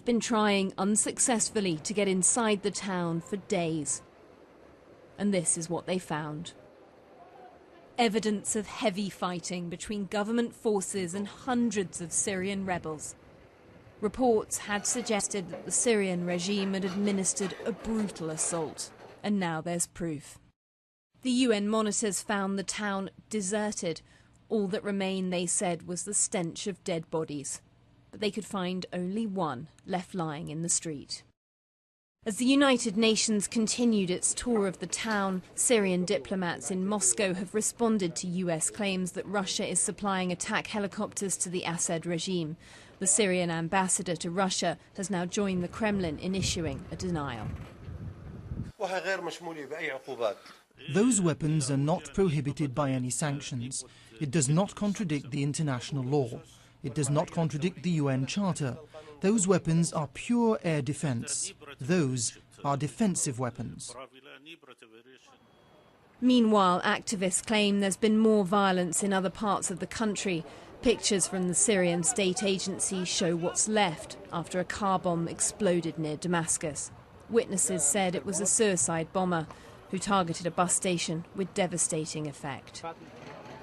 They've been trying unsuccessfully to get inside the town for days. And this is what they found. Evidence of heavy fighting between government forces and hundreds of Syrian rebels. Reports had suggested that the Syrian regime had administered a brutal assault, and now there's proof. The UN monitors found the town deserted. All that remained, they said, was the stench of dead bodies. But they could find only one left lying in the street. As the United Nations continued its tour of the town, Syrian diplomats in Moscow have responded to US claims that Russia is supplying attack helicopters to the Assad regime. The Syrian ambassador to Russia has now joined the Kremlin in issuing a denial. Those weapons are not prohibited by any sanctions. It does not contradict the international law. It does not contradict the UN Charter. Those weapons are pure air defense. Those are defensive weapons. Meanwhile, activists claim there's been more violence in other parts of the country. Pictures from the Syrian state agency show what's left after a car bomb exploded near Damascus. Witnesses said it was a suicide bomber who targeted a bus station with devastating effect.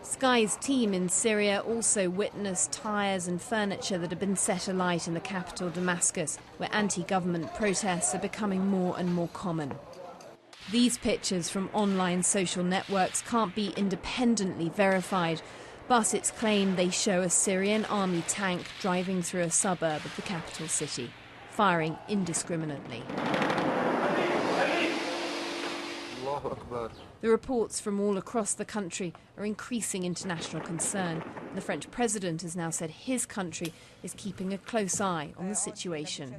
Sky's team in Syria also witnessed tyres and furniture that have been set alight in the capital Damascus, where anti-government protests are becoming more and more common. These pictures from online social networks can't be independently verified, but it's claimed they show a Syrian army tank driving through a suburb of the capital city, firing indiscriminately. The reports from all across the country are increasing international concern. The French president has now said his country is keeping a close eye on the situation.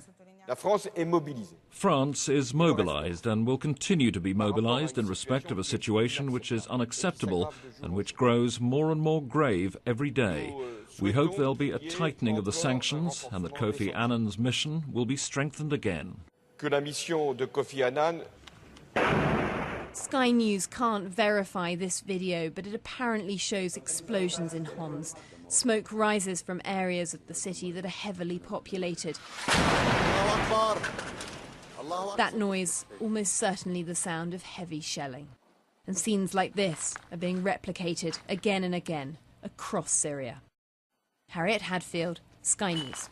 France is mobilised and will continue to be mobilised in respect of a situation which is unacceptable and which grows more and more grave every day. We hope there'll be a tightening of the sanctions and that Kofi Annan's mission will be strengthened again. Sky News can't verify this video, but it apparently shows explosions in Homs. Smoke rises from areas of the city that are heavily populated. That noise, almost certainly the sound of heavy shelling. And scenes like this are being replicated again and again across Syria. Harriet Hadfield, Sky News.